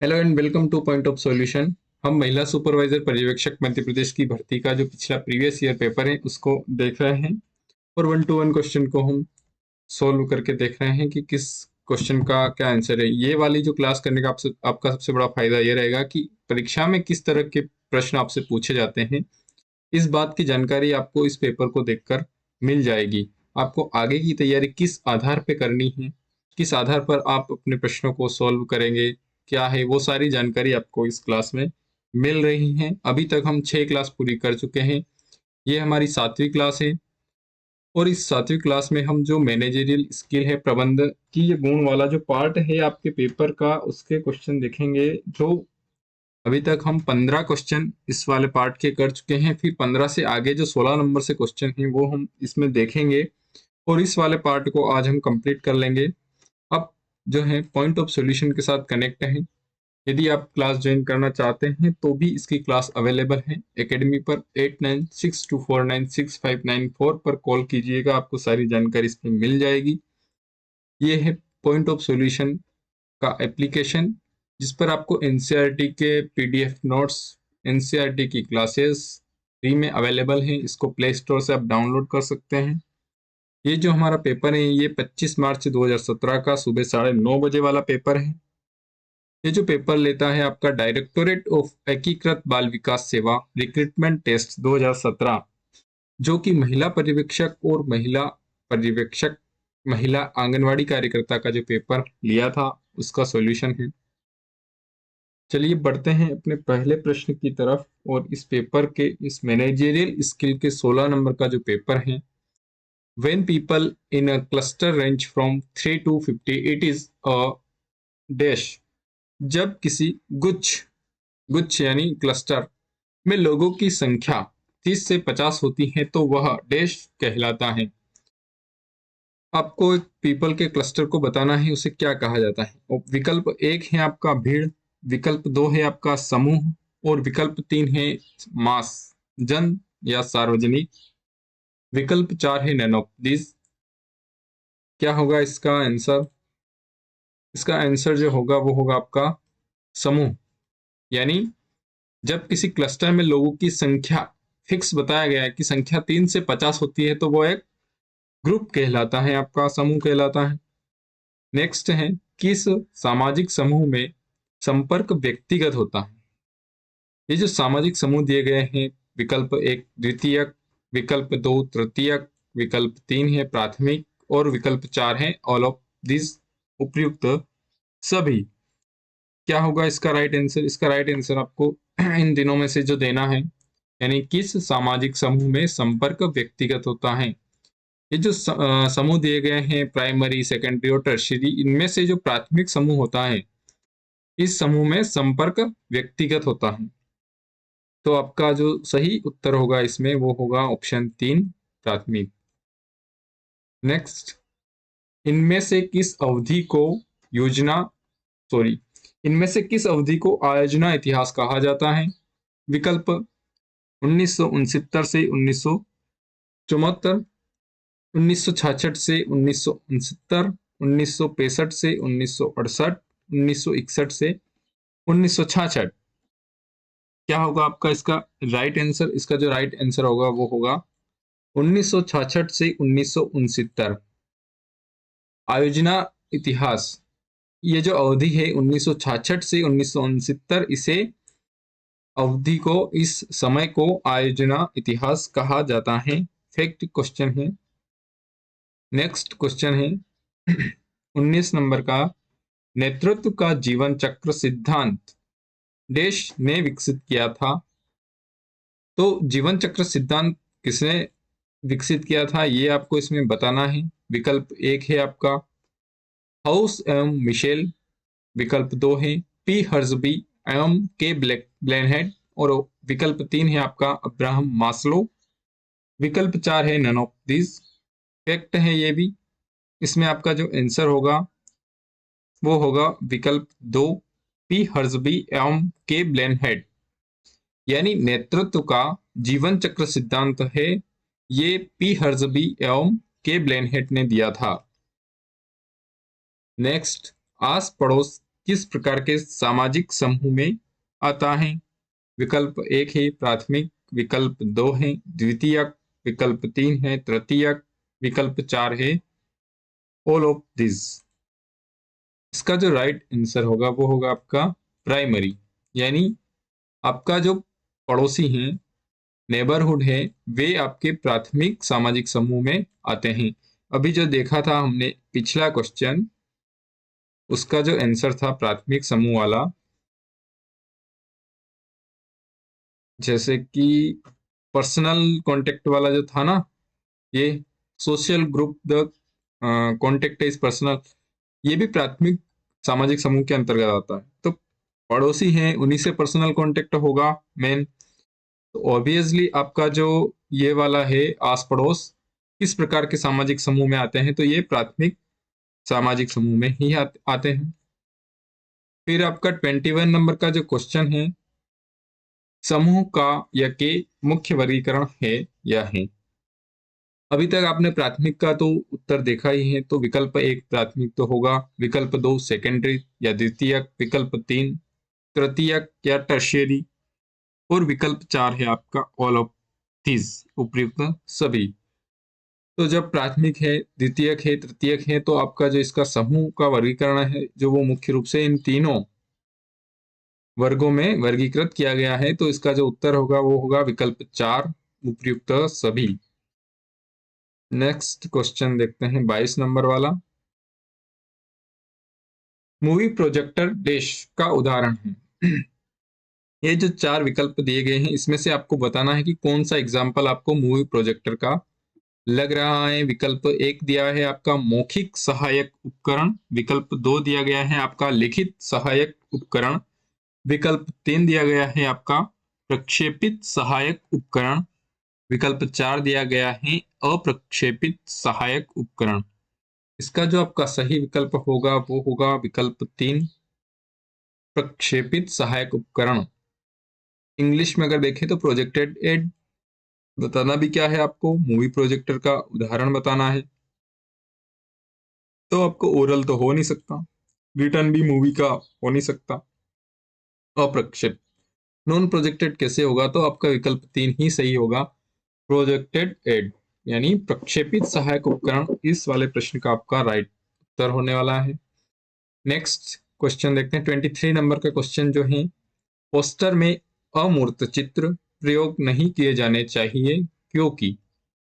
Hello and welcome two point of solution. हम महिला supervisor पर्यवेक्षक मध्य प्रदेश की भर्ती का जो पिछला प्रीवियस ईयर पेपर है उसको देख रहे हैं और 1 to 1 क्वेश्चन को हम सोल्व करके देख रहे हैं कि किस क्वेश्चन का क्या आंसर है। ये वाली जो क्लास करने का आपका सबसे बड़ा फायदा ये रहेगा कि परीक्षा में किस तरह के प्रश्न आपसे पूछे जाते हैं, इस बात की जानकारी आपको इस पेपर को देखकर मिल जाएगी। आपको आगे की तैयारी किस आधार पे करनी है, किस आधार पर आप अपने प्रश्नों को सॉल्व करेंगे, क्या है वो सारी जानकारी आपको इस क्लास में मिल रही है। अभी तक हम 6 क्लास पूरी कर चुके हैं। ये हमारी 7वीं क्लास है और इस 7वीं क्लास में हम जो मैनेजरियल स्किल है, प्रबंध की ये गुण वाला जो पार्ट है आपके पेपर का, उसके क्वेश्चन देखेंगे। जो अभी तक हम 15 क्वेश्चन इस वाले पार्ट के कर चुके हैं, फिर 15 से आगे जो 16 नंबर से क्वेश्चन हैं वो हम इसमें देखेंगे और इस वाले पार्ट को आज हम कंप्लीट कर लेंगे। अब जो है पॉइंट ऑफ सॉल्यूशन के साथ कनेक्ट है। यदि आप क्लास ज्वाइन करना चाहते हैं तो भी इसकी क्लास अवेलेबल है एकेडमी पर। 8962496594 पर कॉल कीजिएगा, आपको सारी जानकारी इसमें मिल जाएगी। ये है पॉइंट ऑफ सॉल्यूशन का एप्लीकेशन, जिस पर आपको एनसीईआरटी के पीडीएफ नोट्स, एनसीईआरटी की क्लासेस फ्री में अवेलेबल हैं। इसको प्ले स्टोर से आप डाउनलोड कर सकते हैं। ये जो हमारा पेपर है ये 25 मार्च 2017 का सुबह 9:30 बजे वाला पेपर है। ये जो पेपर लेता है आपका डायरेक्टोरेट ऑफ एकीकृत बाल विकास सेवा रिक्रूटमेंट टेस्ट 2017, जो कि महिला पर्यवेक्षक और महिला आंगनवाड़ी कार्यकर्ता का जो पेपर लिया था उसका सॉल्यूशन है। चलिए बढ़ते हैं अपने पहले प्रश्न की तरफ। और इस पेपर के इस मैनेजरियल स्किल के 16 नंबर का जो पेपर है, when people in a cluster range from 3 to 50 it is a dash. जब किसी गुच्छ गुच्छ यानी क्लस्टर में लोगों की संख्या 30 से 50 होती है तो वह डैश कहलाता है। आपको एक पीपल के क्लस्टर को बताना है उसे क्या कहा जाता है। और विकल्प 1 है आपका भीड़, विकल्प 2 है आपका समूह और विकल्प 3 है मास, जन या सार्वजनिक। विकल्प 4 है नैन ऑफ दिस। क्या होगा इसका आंसर? इसका आंसर जो होगा वो होगा आपका समूह। यानी जब किसी क्लस्टर में लोगों की संख्या फिक्स बताया गया है कि संख्या 3 से 50 होती है तो वो एक ग्रुप कहलाता है, आपका समूह कहलाता है। नेक्स्ट है, किस सामाजिक समूह में संपर्क व्यक्तिगत होता है। ये जो सामाजिक समूह दिए गए हैं, विकल्प 1 द्वितीयक, विकल्प 2 तृतीयक, विकल्प 3 है प्राथमिक और विकल्प 4 है ऑल ऑफ दिस, उपयुक्त सभी। क्या होगा इसका राइट आंसर? इसका राइट आंसर आपको इन दिनों में से जो देना है, यानी किस सामाजिक समूह में संपर्क व्यक्तिगत होता है। ये जो समूह दिए गए हैं प्राइमरी, सेकेंडरी और टर्शियरी, इनमें से जो प्राथमिक समूह होता है इस समूह में संपर्क व्यक्तिगत होता है। तो आपका जो सही उत्तर होगा इसमें वो होगा ऑप्शन 3 प्राथमिक। नेक्स्ट, इनमें से किस अवधि को योजना सॉरी इनमें से किस अवधि को आयोजना इतिहास कहा जाता है। विकल्प 1969 से 1974, 1966 से 1969, 1965 से 1968, 1961 से 1966। क्या होगा आपका इसका राइट आंसर? इसका जो राइट आंसर होगा वो होगा 1966 से 1969। आयोजना इतिहास, ये जो अवधि है 1966 से 1969, इसे अवधि को, इस समय को आयोजना इतिहास कहा जाता है। फैक्ट क्वेश्चन है। नेक्स्ट क्वेश्चन है 19 नंबर का, नेतृत्व का जीवन चक्र सिद्धांत देश ने विकसित किया था। तो जीवन चक्र सिद्धांत किसने विकसित किया था ये आपको इसमें बताना है। विकल्प 1 है आपका हाउस एवं मिशेल, विकल्प 2 है पी हर्जबी एवं के ब्लैनहेड और विकल्प 3 है आपका अब्राहम मास्लो, विकल्प 4 है नन ऑफ दिस। फैक्ट है ये भी। इसमें आपका जो आंसर होगा वो होगा विकल्प 2 पी हर्जबी एवं के ब्लैनहेड। यानी नेतृत्व का जीवन चक्र सिद्धांत है ये पी हर्जबी एवं के ब्लैनहेड ने दिया था। नेक्स्ट, आस पड़ोस किस प्रकार के सामाजिक समूह में आता है? विकल्प 1 है प्राथमिक, विकल्प 2 है द्वितीयक, विकल्प 3 है तृतीयक, विकल्प 4 है ऑल ऑफ दिस। इसका जो राइट आंसर होगा वो होगा आपका प्राइमरी, यानी आपका जो पड़ोसी हैं, नेबरहुड है, वे आपके प्राथमिक सामाजिक समूह में आते हैं। अभी जो देखा था हमने पिछला क्वेश्चन, उसका जो आंसर था प्राथमिक समूह वाला, जैसे कि पर्सनल कांटेक्ट वाला जो था ना, ये social group the contact is personal, ये भी प्राथमिक सामाजिक समूह के अंतर्गत आता है। तो पड़ोसी हैं, उन्हीं से पर्सनल कांटेक्ट होगा मेन। तो ऑब्वियसली आपका जो ये वाला है आस पड़ोस, किस प्रकार के सामाजिक समूह में आते हैं? तो ये प्राथमिक सामाजिक समूह में ही आते हैं। फिर आपका 21 नंबर का जो क्वेश्चन है, समूह का या के मुख्य वर्गीकरण है या है? अभी तक आपने प्राथमिक का तो उत्तर देखा ही है, तो विकल्प 1 प्राथमिक तो होगा, विकल्प 2 सेकेंडरी या द्वितीयक, विकल्प 3 तृतीयक या टर्शियरी, और विकल्प 4 है आपका ऑल ऑफ दीज, उपयुक्त सभी। तो जब प्राथमिक है, द्वितीयक है, तृतीयक है, तो आपका जो इसका समूह का वर्गीकरण है, जो वो मुख्य रूप से इन तीनों वर्गों में वर्गीकृत किया गया है। तो इसका जो उत्तर होगा वो होगा विकल्प 4, उपयुक्त सभी। नेक्स्ट क्वेश्चन देखते हैं 22 नंबर वाला। मूवी प्रोजेक्टर डैश का उदाहरण है। ये जो 4 विकल्प दिए गए हैं, इसमें से आपको बताना है कि कौन सा एग्जाम्पल आपको मूवी प्रोजेक्टर का लग रहा है। विकल्प 1 दिया है आपका मौखिक सहायक उपकरण, विकल्प 2 दिया गया है आपका लिखित सहायक उपकरण, विकल्प 3 दिया गया है आपका प्रक्षेपित सहायक उपकरण, विकल्प 4 दिया गया है अप्रक्षेपित सहायक उपकरण। इसका जो आपका सही विकल्प होगा वो होगा विकल्प 3, प्रक्षेपित सहायक उपकरण। इंग्लिश में अगर देखें तो प्रोजेक्टेड एड। बताना भी क्या है आपको, मूवी प्रोजेक्टर का उदाहरण बताना है। तो आपको ओरल तो हो नहीं सकता, रिटर्न भी मूवी का हो नहीं सकता। अप्रक्षेप नॉन प्रोजेक्टेड कैसे होगा? तो आपका विकल्प 3 ही सही होगा, प्रोजेक्टेड एड, यानी प्रक्षेपित सहायक उपकरण। इस वाले प्रश्न का आपका राइट उत्तर होने वाला है। नेक्स्ट क्वेश्चन देखते हैं 23 नंबर का क्वेश्चन जो है, पोस्टर में अमूर्त चित्र प्रयोग नहीं किए जाने चाहिए क्योंकि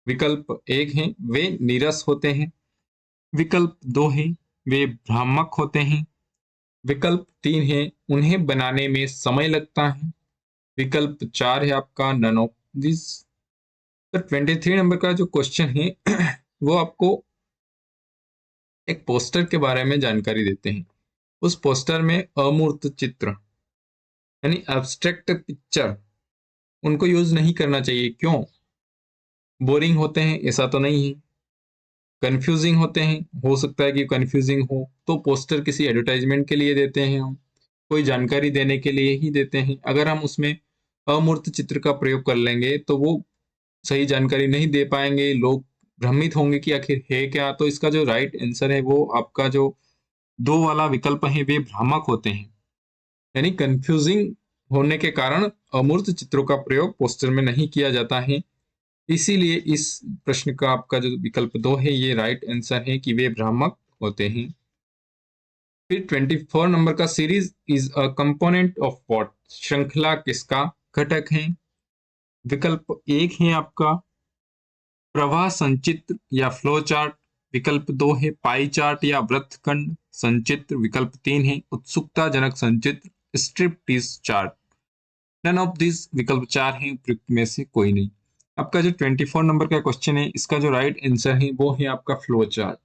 विकल्प 1 है वे नीरस होते हैं, विकल्प 2 है वे भ्रामक होते हैं, विकल्प 3 है उन्हें बनाने में समय लगता है, विकल्प 4 है आपका नन ऑफ दिस। तो 23 नंबर का जो क्वेश्चन है वो आपको एक पोस्टर के बारे में जानकारी देते हैं। उस पोस्टर में अमूर्त चित्र यानी एब्स्ट्रैक्ट पिक्चर, उनको यूज नहीं करना चाहिए। क्यों? बोरिंग होते हैं ऐसा तो नहीं है, कंफ्यूजिंग होते हैं, हो सकता है कि कंफ्यूजिंग हो, तो पोस्टर किसी एडवर्टाइजमेंट के लिए देते हैं, हम कोई जानकारी देने के लिए ही देते हैं। अगर हम उसमें अमूर्त चित्र का प्रयोग कर लेंगे तो वो सही जानकारी नहीं दे पाएंगे, लोग भ्रमित होंगे कि आखिर है क्या। तो इसका जो राइट आंसर है वो आपका जो 2 वाला विकल्प है, वे भ्रामक होते हैं, यानी कंफ्यूजिंग होने के कारण अमूर्त चित्रों का प्रयोग पोस्टर में नहीं किया जाता है। इसीलिए इस प्रश्न का आपका जो विकल्प 2 है ये राइट आंसर है कि वे भ्रामक होते हैं। फिर 24 नंबर का series is a component of what, श्रृंखला किसका घटक है? विकल्प 1 है आपका प्रवाह संचित्र या फ्लो चार्ट, विकल्प 2 है पाई चार्ट या वृत्तखंड संचित्र, विकल्प 3 है उत्सुकताजनक संचित्र स्ट्रिपटीज चार्ट। नन ऑफ दिस, विकल्प 4 है उपयुक्त में से कोई नहीं। आपका जो 24 नंबर का क्वेश्चन है, इसका जो राइट आंसर है वो है आपका फ्लो चार्ट,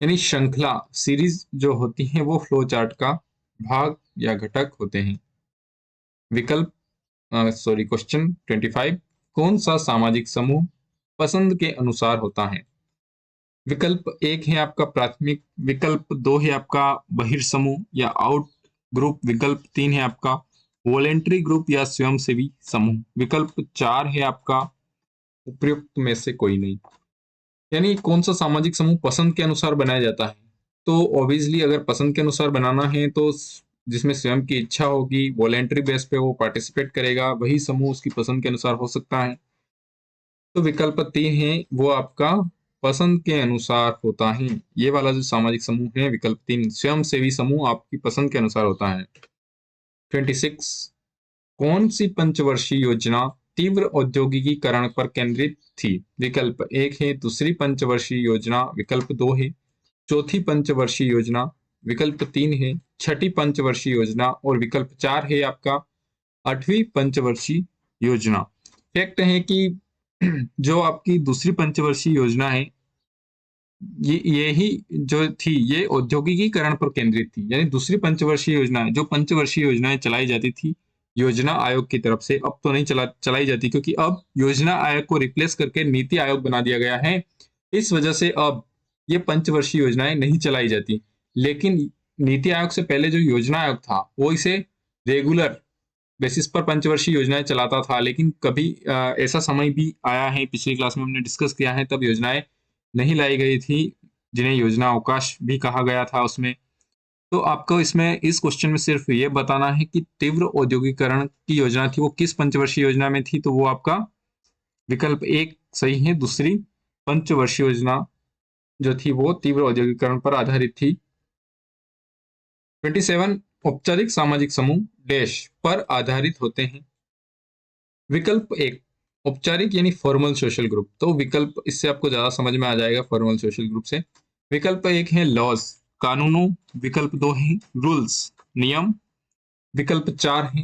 यानी श्रृंखला सीरीज जो होती है वो फ्लो चार्ट का भाग या घटक होते हैं। विकल्प क्वेश्चन 25, कौन सा सामाजिक समूह पसंद के अनुसार होता है? विकल्प 1 है आपका प्राथमिक, विकल्प 2 है आपका बहिर्समूह या आउट ग्रुप, विकल्प 3 है आपका वॉलेंट्री ग्रुप या स्वयंसेवी समूह, विकल्प 4 है आपका उपयुक्त में से कोई नहीं। यानी कौन सा सामाजिक समूह पसंद के अनुसार बनाया जाता है? तो ऑब्वियसली अगर पसंद के अनुसार बनाना है तो जिसमें स्वयं की इच्छा होगी, वॉलेंटरी बेस पे वो पार्टिसिपेट करेगा, वही समूह उसकी पसंद के अनुसार हो सकता है। तो विकल्प 3 है वो आपका पसंद के अनुसार होता है। ये वाला जो सामाजिक समूह है विकल्प 3 स्वयंसेवी समूह आपकी पसंद के अनुसार होता है। 26 कौन सी पंचवर्षीय योजना तीव्र औद्योगिकीकरण पर केंद्रित थी? विकल्प 1 है दूसरी पंचवर्षीय योजना, विकल्प 2 है चौथी पंचवर्षीय योजना, विकल्प 3 है छठी पंचवर्षीय योजना और विकल्प 4 है आपका आठवीं पंचवर्षीय योजना। फैक्ट है कि जो आपकी दूसरी पंचवर्षीय योजना है यही जो थी ये औद्योगिकीकरण पर केंद्रित थी। यानी दूसरी पंचवर्षीय योजना जो पंचवर्षीय योजनाएं चलाई जाती थी योजना आयोग की तरफ से, अब तो नहीं चलाई जाती क्योंकि अब योजना आयोग को रिप्लेस करके नीति आयोग बना दिया गया है। इस वजह से अब ये पंचवर्षीय योजनाएं नहीं चलाई जाती। लेकिन नीति आयोग से पहले जो योजना आयोग था वो इसे रेगुलर बेसिस पर पंचवर्षीय योजनाएं चलाता था। लेकिन कभी ऐसा समय भी आया है, पिछली क्लास में हमने डिस्कस किया है, तब योजनाएं नहीं लाई गई थी जिन्हें योजना अवकाश भी कहा गया था उसमें। तो आपको इसमें इस क्वेश्चन में सिर्फ ये बताना है कि तीव्र औद्योगिकरण की योजना थी वो किस पंचवर्षीय योजना में थी, तो वो आपका विकल्प 1 सही है। दूसरी पंचवर्षीय योजना जो थी वो तीव्र औद्योगिकरण पर आधारित थी। 27 औपचारिक सामाजिक समूह डैश पर आधारित होते हैं। विकल्प 1 औपचारिक यानी फॉर्मल सोशल ग्रुप, तो विकल्प इससे आपको ज्यादा समझ में आ जाएगा फॉर्मल सोशल ग्रुप से। विकल्प 1 है लॉज कानूनों, विकल्प 2 है रूल्स नियम, विकल्प 4 है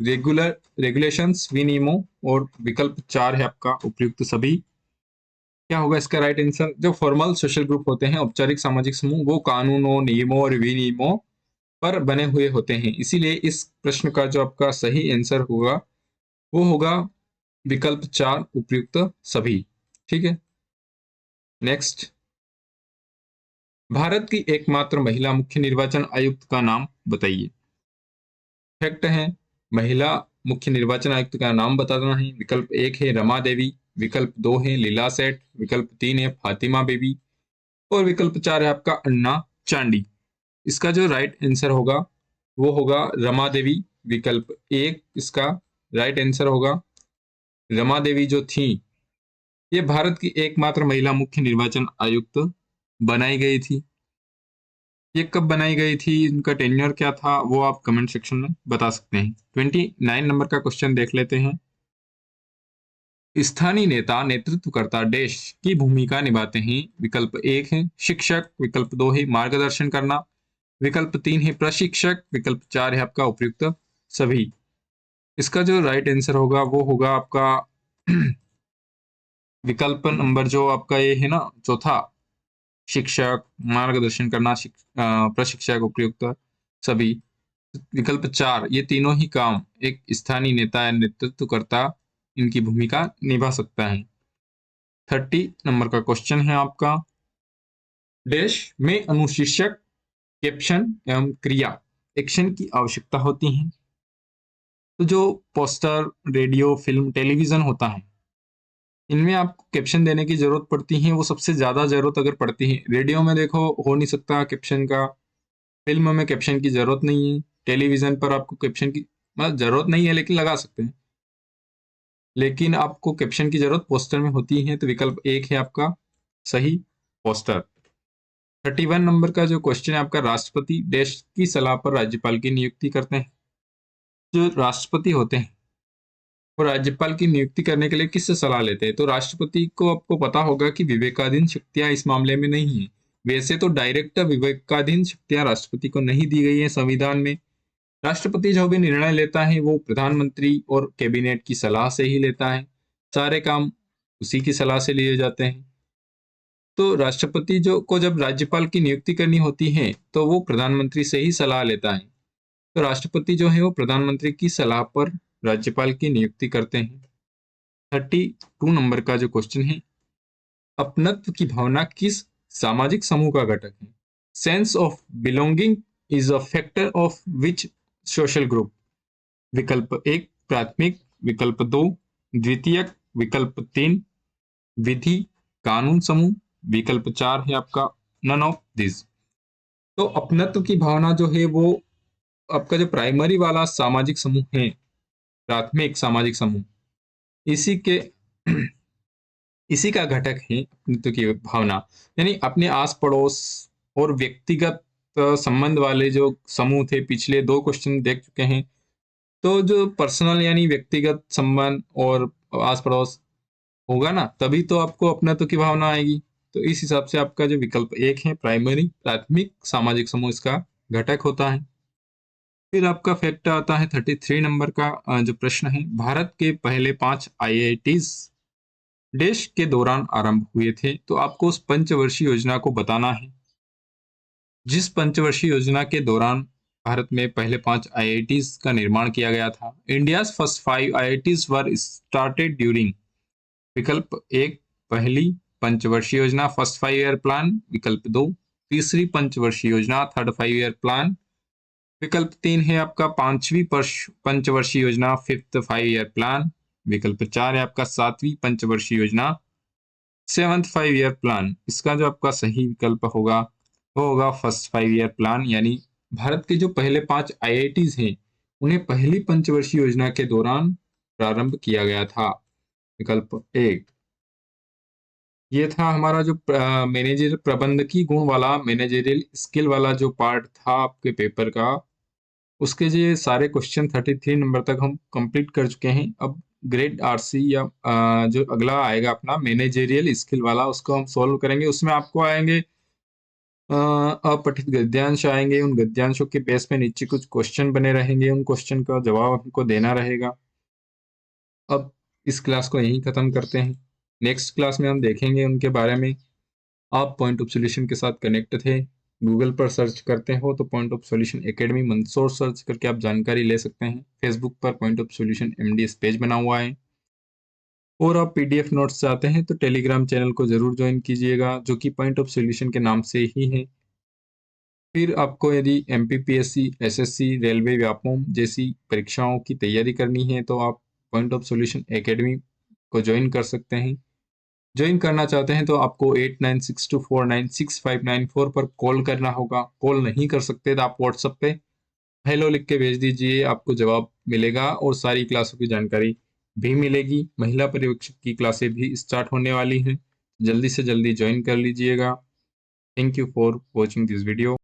रेगुलेशंस विनियमों और विकल्प 4 है आपका उपयुक्त सभी। क्या होगा इसका राइट आंसर? जो फॉर्मल सोशल ग्रुप होते हैं औपचारिक सामाजिक समूह वो कानूनों नियमों और विनियमों पर बने हुए होते हैं। इसीलिए इस प्रश्न का जो आपका सही आंसर होगा वो होगा विकल्प 4 उपयुक्त सभी। ठीक है, नेक्स्ट। भारत की एकमात्र महिला मुख्य निर्वाचन आयुक्त का नाम बताइए। फैक्ट है महिला मुख्य निर्वाचन आयुक्त का नाम बताना है। विकल्प 1 है रमा देवी, विकल्प 2 है लीला सेठ, विकल्प 3 है फातिमा बेबी और विकल्प 4 है आपका अन्ना चांडी। इसका जो राइट आंसर होगा वो होगा रमा देवी। विकल्प 1 इसका राइट आंसर होगा। रमा देवी जो थी ये भारत की एकमात्र महिला मुख्य निर्वाचन आयुक्त बनाई गई थी। ये कब बनाई गई थी, इनका टेन्योर क्या था, वो आप कमेंट सेक्शन में बता सकते हैं। 29 नंबर का क्वेश्चन देख लेते हैं। स्थानीय नेता नेतृत्वकर्ता डैश की भूमिका निभाते हैं। विकल्प 1 है शिक्षक, विकल्प 2 है मार्गदर्शन करना, विकल्प 3 है प्रशिक्षक, विकल्प 4 है आपका उपयुक्त सभी। इसका जो राइट आंसर होगा वो होगा आपका विकल्प नंबर जो आपका ये है ना चौथा, शिक्षक, मार्गदर्शन करना, प्रशिक्षक, उपयुक्त सभी। विकल्प 4 ये तीनों ही काम एक स्थानीय नेता या नेतृत्वकर्ता इनकी भूमिका निभा सकता है। 30 नंबर का क्वेश्चन है आपका देश में अनुशीर्षक कैप्शन एवं क्रिया एक्शन की आवश्यकता होती है। तो जो पोस्टर, रेडियो, फिल्म, टेलीविजन होता है इनमें आपको कैप्शन देने की जरूरत पड़ती है। वो सबसे ज्यादा जरूरत अगर पड़ती है रेडियो में, देखो हो नहीं सकता कैप्शन का, फिल्म में कैप्शन की जरूरत नहीं है, टेलीविजन पर आपको कैप्शन की मतलब जरूरत नहीं है लेकिन लगा सकते हैं। लेकिन आपको कैप्शन की जरूरत पोस्टर में होती है, तो विकल्प 1 है आपका सही पोस्टर। 31 नंबर का जो क्वेश्चन है आपका राष्ट्रपति देश की सलाह पर राज्यपाल की नियुक्ति करते हैं। जो राष्ट्रपति होते हैं वो राज्यपाल की नियुक्ति करने के लिए किससे सलाह लेते हैं? तो राष्ट्रपति को आपको पता होगा कि विवेकाधीन शक्तियां इस मामले में नहीं है। वैसे तो डायरेक्ट विवेकाधीन शक्तियां राष्ट्रपति को नहीं दी गई है संविधान में। राष्ट्रपति जो भी निर्णय लेता है वो प्रधानमंत्री और कैबिनेट की सलाह से ही लेता है। सारे काम उसी की सलाह से लिए जाते हैं। तो राष्ट्रपति जो को जब राज्यपाल की नियुक्ति करनी होती है तो वो प्रधानमंत्री से ही सलाह लेता है। तो राष्ट्रपति जो है वो प्रधानमंत्री की सलाह पर राज्यपाल की नियुक्ति करते हैं। 32 नंबर का जो क्वेश्चन है अपनत्व की भावना किस सामाजिक समूह का घटक है? Sense of belonging is a factor of which social group? विकल्प 1 प्राथमिक, विकल्प 2 द्वितीयक, विकल्प 3 विधि कानून समूह, विकल्प 4 है आपका नन ऑफ दिस। तो अपनत्व की भावना जो है वो आपका जो प्राइमरी वाला सामाजिक समूह है, प्राथमिक सामाजिक समूह, इसी के इसी का घटक है अपनत्व की भावना। यानी अपने आस पड़ोस और व्यक्तिगत संबंध वाले जो समूह थे, पिछले 2 क्वेश्चन देख चुके हैं। तो जो पर्सनल यानी व्यक्तिगत संबंध और आस पड़ोस होगा ना, तभी तो आपको अपनत्व की भावना आएगी। तो इस हिसाब से आपका जो विकल्प 1 है, प्राइमरी प्राथमिक सामाजिक समूह, इसका घटक होता है। फिर आपका फैक्ट आता है 33 नंबर का जो प्रश्न है, भारत के पहले 5 आईआईटीज देश के दौरान आरंभ हुए थे। तो आपको उस पंचवर्षीय योजना को बताना है। जिस पंचवर्षीय योजना के दौरान भारत में पहले 5 आईआईटीज का निर्माण किया गया था। India's first 5 IITs were started during. विकल्प 1 पहली पंचवर्षीय योजना फर्स्ट 5 ईयर प्लान, विकल्प 2 तीसरी पंचवर्षीय योजना थर्ड 5 ईयर प्लान, विकल्प 3 है आपका पांचवी पंचवर्षीय योजना फिफ्थ 5 ईयर प्लान, विकल्प 4 है आपका सातवीं पंचवर्षीय योजना सेवंथ 5 ईयर प्लान। इसका जो आपका सही विकल्प होगा वो होगा फर्स्ट 5 ईयर प्लान। यानी भारत के जो पहले 5 आईआईटीज हैं, उन्हें पहली पंचवर्षीय योजना के दौरान प्रारंभ किया गया था। विकल्प 1 ये था हमारा जो मैनेजर प्रबंधकी गुण वाला मैनेजरियल स्किल वाला जो पार्ट था आपके पेपर का। उसके जो सारे क्वेश्चन 33 नंबर तक हम कंप्लीट कर चुके हैं। अब ग्रेड आरसी या जो अगला आएगा अपना मैनेजरियल स्किल वाला, उसको हम सॉल्व करेंगे। उसमें आपको आएंगे अपठित गद्यांश आएंगे। उन गद्यांशों के बेस पे नीचे कुछ क्वेश्चन बने रहेंगे, उन क्वेश्चन का जवाब हमको देना रहेगा। अब इस क्लास को यहीं खत्म करते हैं। नेक्स्ट क्लास में हम देखेंगे उनके बारे में। आप पॉइंट ऑफ सॉल्यूशन के साथ कनेक्ट थे, गूगल पर सर्च करते हो तो point of solution academy Mandsaur search करके आप जानकारी ले सकते हैं। फेसबुक पर point of solution MDS page बना हुआ है। और आप पीडीएफ नोट्स चाहते हैं तो टेलीग्राम चैनल को जरूर ज्वाइन कीजिएगा, जो कि पॉइंट ऑफ सॉल्यूशन के नाम से ही है। फिर आपको यदि एमपीपीएससी, एसएससी, रेलवे, व्यापम जैसी परीक्षाओं की तैयारी करनी है तो आप पॉइंट ऑफ सॉल्यूशन एकेडमी को ज्वाइन कर सकते हैं। ज्वाइन करना चाहते हैं तो आपको 8962496594 पर कॉल करना होगा। कॉल नहीं कर सकते तो आप व्हाट्सएप पे हेलो लिख के भेज दीजिए, आपको जवाब मिलेगा और सारी क्लासों की जानकारी भी मिलेगी। महिला पर्यवेक्षक की क्लासें भी स्टार्ट होने वाली हैं, जल्दी से जल्दी ज्वाइन कर लीजिएगा। Thank you for watching this video.